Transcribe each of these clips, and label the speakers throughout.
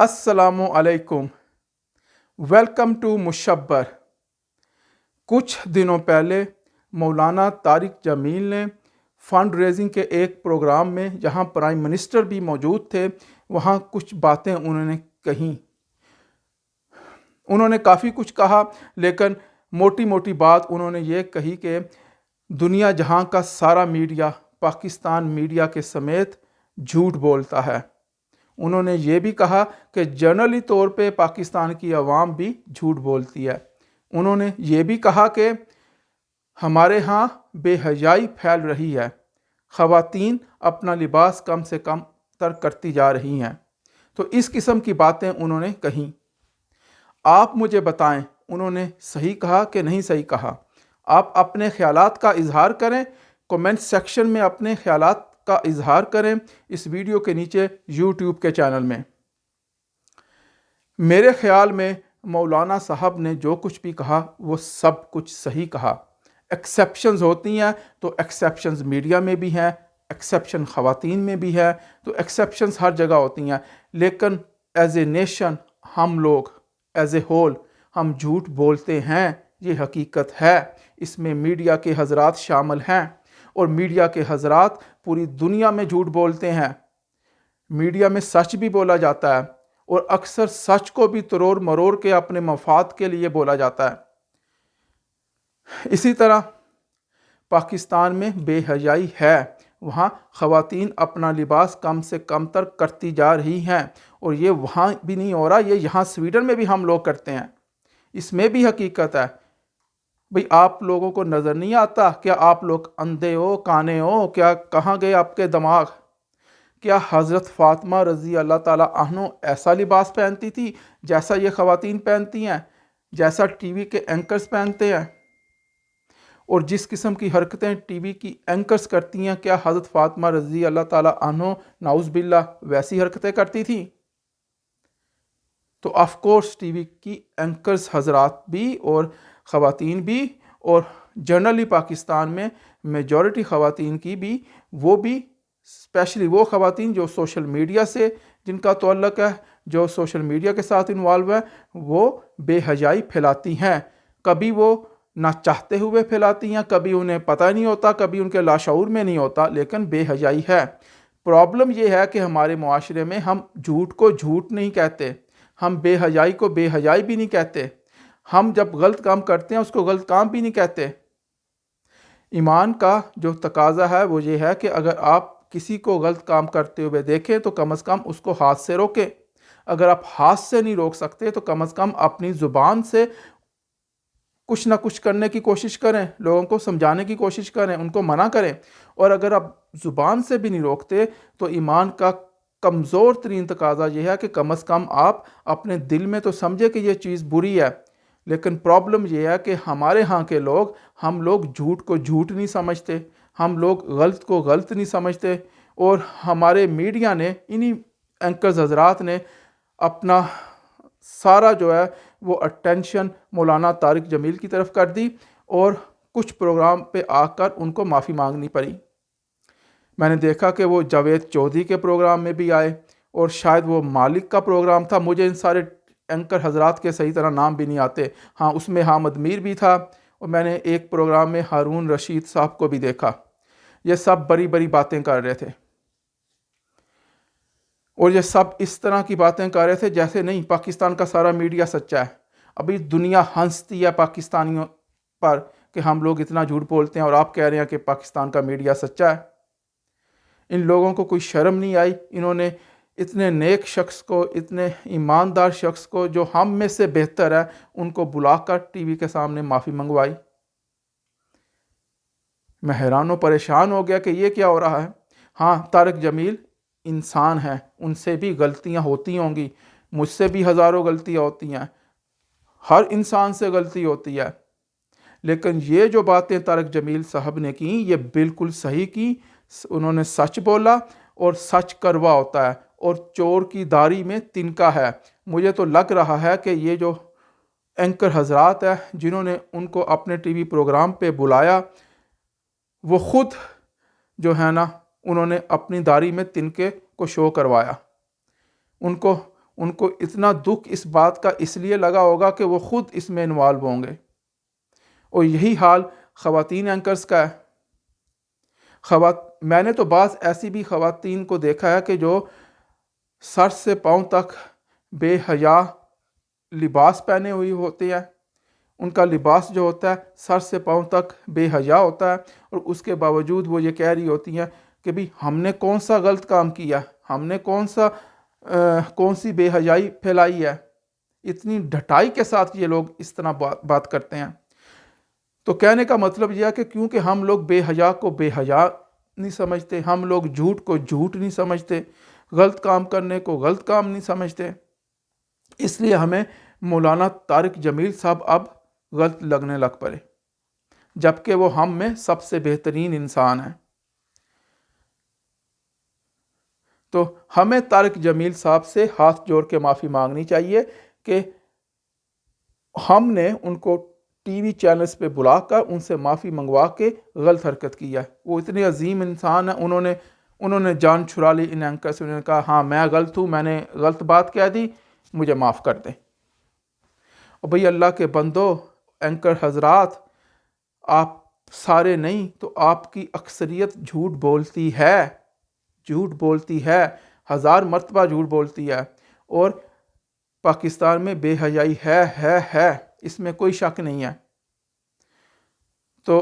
Speaker 1: अस्सलामु अलैकुम। Welcome to Mushabbar. कुछ दिनों पहले मौलाना तारिक जमील ने फ़ंड रेजिंग के एक प्रोग्राम में, जहां प्राइम मिनिस्टर भी मौजूद थे, वहां कुछ बातें उन्होंने कहीं। उन्होंने काफ़ी कुछ कहा, लेकिन मोटी मोटी बात उन्होंने ये कही कि दुनिया जहां का सारा मीडिया पाकिस्तान मीडिया के समेत झूठ बोलता है। उन्होंने ये भी कहा कि जनरली तौर पे पाकिस्तान की आवाम भी झूठ बोलती है। उन्होंने ये भी कहा कि हमारे यहाँ बेहयाई फैल रही है, ख़वातीन अपना लिबास कम से कम तर करती जा रही हैं। तो इस किस्म की बातें उन्होंने कहीं। आप मुझे बताएं, उन्होंने सही कहा कि नहीं सही कहा? आप अपने ख्यालात का इजहार करें, कमेंट सेक्शन में अपने ख्यालात का इजहार करें इस वीडियो के नीचे यूट्यूब के चैनल में। मेरे ख्याल में मौलाना साहब ने जो कुछ भी कहा वो सब कुछ सही कहा। एक्सेप्शंस होती हैं, तो एक्सेप्शंस मीडिया में भी हैं, एक्सेप्शन ख़वातीन में भी है, तो एक्सेप्शंस हर जगह होती हैं। लेकिन एज ए नेशन हम लोग एज ए होल हम झूठ बोलते हैं, ये हकीकत है। इसमें मीडिया के हजरात शामिल हैं और मीडिया के हजरात पूरी दुनिया में झूठ बोलते हैं। मीडिया में सच भी बोला जाता है और अक्सर सच को भी तरोड़ मरोड़ के अपने मफाद के लिए बोला जाता है। इसी तरह पाकिस्तान में बेहयाई है, वहाँ ख़वातीन अपना लिबास कम से कम तर करती जा रही हैं, और ये वहाँ भी नहीं हो रहा, ये यहाँ स्वीडन में भी हम लोग करते हैं। इसमें भी हकीकत है। भाई आप लोगों को नज़र नहीं आता? क्या आप लोग अंधे हो, काने हो? क्या कहाँ गए आपके दिमाग? क्या हज़रत फ़ातिमा रज़ी अल्लाह ताला अन्हा ऐसा लिबास पहनती थी जैसा ये ख़वातीन पहनती हैं, जैसा टीवी के एंकर्स पहनते हैं? और जिस किस्म की हरकतें टीवी की एंकर्स करती हैं, क्या हज़रत फ़ातिमा रज़ी अल्लाह ताला अन्हा नाउज़ बिल्लाह वैसी हरकतें करती थी? तो ऑफ कोर्स टीवी की एंकर्स हजरात भी और ख़वातीन भी, और जनरली पाकिस्तान में मेजॉरिटी ख़वातीन की भी, वो भी स्पेशली वो ख़वातीन जो सोशल मीडिया से जिनका ताल्लुक़ है, जो सोशल मीडिया के साथ इन्वॉल्व है, वो बेहयाई फैलाती हैं। कभी वो ना चाहते हुए फैलाती हैं, कभी उन्हें पता नहीं होता, कभी उनके लाशऊर में नहीं होता, लेकिन बेहयाई है। प्रॉब्लम ये है कि हमारे मुआशरे में हम झूठ को झूठ नहीं कहते, हम बेहयाई को बेहयाई भी नहीं कहते, हम जब गलत काम करते हैं उसको गलत काम भी नहीं कहते। ईमान का जो तकाजा है वो ये है कि अगर आप किसी को गलत काम करते हुए देखें तो कम से कम उसको हाथ से रोकें। अगर आप हाथ से नहीं रोक सकते तो कम से कम अपनी ज़ुबान से कुछ ना कुछ करने की कोशिश करें, लोगों को समझाने की कोशिश करें, उनको मना करें। और अगर आप ज़ुबान से भी नहीं रोकते तो ईमान का कमज़ोर तरीन तकाजा यह है कि कम से कम आप अपने दिल में तो समझे कि यह चीज़ बुरी है। लेकिन प्रॉब्लम यह है कि हमारे यहाँ के लोग, हम लोग झूठ को झूठ नहीं समझते, हम लोग गलत को गलत नहीं समझते, और हमारे मीडिया ने, इन्हीं एंकर्स हजरात ने अपना सारा जो है वो अटेंशन मौलाना तारिक जमील की तरफ कर दी, और कुछ प्रोग्राम पे आकर उनको माफ़ी मांगनी पड़ी। मैंने देखा कि वो जावेद चौधरी के प्रोग्राम में भी आए, और शायद वो मालिक का प्रोग्राम था, मुझे इन सारे एंकर हजरात के सही तरह नाम भी नहीं आते। हाँ, उसमें हामिद मीर भी था, और मैंने एक प्रोग्राम में हारून रशीद साहब को भी देखा। ये सब बड़ी बड़ी बातें कर रहे थे, और ये सब इस तरह की बातें कर रहे थे जैसे नहीं पाकिस्तान का सारा मीडिया सच्चा है। अभी दुनिया हंसती है पाकिस्तानियों पर कि हम लोग इतना झूठ बोलते हैं, और आप कह रहे हैं कि पाकिस्तान का मीडिया सच्चा है। इन लोगों को कोई शर्म नहीं आई? इन्होंने इतने नेक शख्स को, इतने ईमानदार शख्स को, जो हम में से बेहतर है, उनको बुलाकर टीवी के सामने माफ़ी मंगवाई। मैं हैरान व परेशान हो गया कि ये क्या हो रहा है। हाँ, तारिक जमील इंसान हैं, उनसे भी गलतियां होती होंगी, मुझसे भी हज़ारों गलतियां होती हैं, हर इंसान से गलती होती है। लेकिन ये जो बातें तारिक जमील साहब ने की, ये बिल्कुल सही की। उन्होंने सच बोला, और सच करवा होता है, और चोर की दाढ़ी में तिनका है। मुझे तो लग रहा है कि ये जो एंकर हजरात है जिन्होंने उनको अपने टीवी प्रोग्राम पे बुलाया, वो ख़ुद जो है ना, उन्होंने अपनी दाढ़ी में तिनके को शो करवाया। ان کو اتنا دکھ اس بات کا اس لیے لگا ہوگا کہ وہ خود اس میں انوالو ہوں گے، اور یہی حال خواتین اینکرز کا ہے۔ میں نے تو بعض ایسی بھی خواتین کو دیکھا ہے کہ جو سر سے پاؤں تک بے حیا لباس پہنے ہوئی ہوتے ہیں، ان کا لباس جو ہوتا ہے سر سے پاؤں تک بے حیا ہوتا ہے، اور اس کے باوجود وہ یہ کہہ رہی ہوتی ہیں کہ بھی ہم نے کون سا غلط کام کیا، ہم نے کون سی بے حیائی پھیلائی ہے۔ اتنی ڈھٹائی کے ساتھ یہ لوگ اس طرح بات کرتے ہیں۔ تو کہنے کا مطلب یہ ہے کہ کیونکہ ہم لوگ بے حیا کو بے حیا نہیں سمجھتے، ہم لوگ جھوٹ کو جھوٹ نہیں سمجھتے، غلط کام کرنے کو غلط کام نہیں سمجھتے، اس لیے ہمیں مولانا طارق جمیل صاحب اب غلط لگنے لگ پڑے، جبکہ وہ ہم میں سب سے بہترین انسان ہیں۔ تو ہمیں طارق جمیل صاحب سے ہاتھ جوڑ کے معافی مانگنی چاہیے کہ ہم نے ان کو ٹی وی چینلز پہ بلا کر ان سے معافی منگوا کے غلط حرکت کی ہے۔ وہ اتنے عظیم انسان ہیں، انہوں نے جان چھڑا لی ان اینکر سے، انہوں نے کہا ہاں میں غلط ہوں، میں نے غلط بات کہہ دی، مجھے معاف کر دیں۔ اور بھئی اللہ کے بندو، اینکر حضرات، آپ سارے نہیں تو آپ کی اکثریت جھوٹ بولتی ہے، جھوٹ بولتی ہے، 1000 مرتبہ جھوٹ بولتی ہے، اور پاکستان میں بے حیائی ہے، اس میں کوئی شک نہیں ہے۔ تو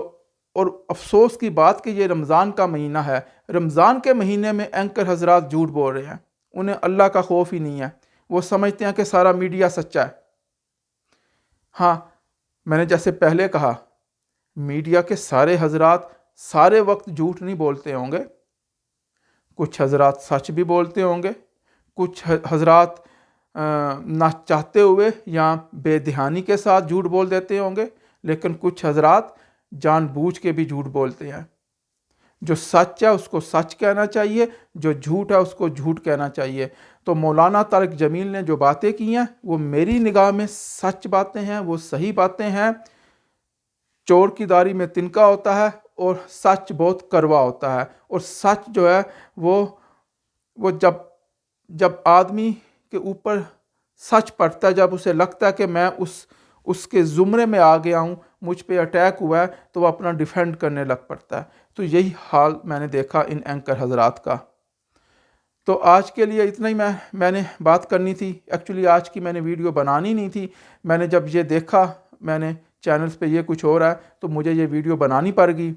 Speaker 1: اور افسوس کی بات کہ یہ رمضان کا مہینہ ہے، رمضان کے مہینے میں اینکر حضرات جھوٹ بول رہے ہیں، انہیں اللہ کا خوف ہی نہیں ہے، وہ سمجھتے ہیں کہ سارا میڈیا سچا ہے۔ ہاں، میں نے جیسے پہلے کہا، میڈیا کے سارے حضرات سارے وقت جھوٹ نہیں بولتے ہوں گے، کچھ حضرات سچ بھی بولتے ہوں گے، کچھ حضرات نہ چاہتے ہوئے یا بے دہانی کے ساتھ جھوٹ بول دیتے ہوں گے، لیکن کچھ حضرات جان بوجھ کے بھی جھوٹ بولتے ہیں۔ جو سچ ہے اس کو سچ کہنا چاہیے، جو جھوٹ ہے اس کو جھوٹ کہنا چاہیے۔ تو مولانا طارق جمیل نے جو باتیں کی ہیں وہ میری نگاہ میں سچ باتیں ہیں، وہ صحیح باتیں ہیں۔ چور کی داڑھی میں تنکا ہوتا ہے اور سچ بہت کڑوا ہوتا ہے، اور سچ جو ہے وہ جب آدمی کے اوپر سچ پڑتا ہے، جب اسے لگتا ہے کہ میں اس کے زمرے میں آ گیا ہوں، مجھ پہ اٹیک ہوا ہے، تو وہ اپنا ڈیفینڈ کرنے لگ پڑتا ہے۔ تو یہی حال میں نے دیکھا ان اینکر حضرات کا۔ تو آج کے لیے اتنا ہی میں نے بات کرنی تھی۔ ایکچولی آج کی میں نے ویڈیو بنانی نہیں تھی، میں نے جب یہ دیکھا میں نے چینلز پہ یہ کچھ ہو رہا ہے تو مجھے یہ ویڈیو بنانی پڑ گئی۔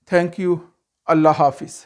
Speaker 1: تھینک یو، اللہ حافظ۔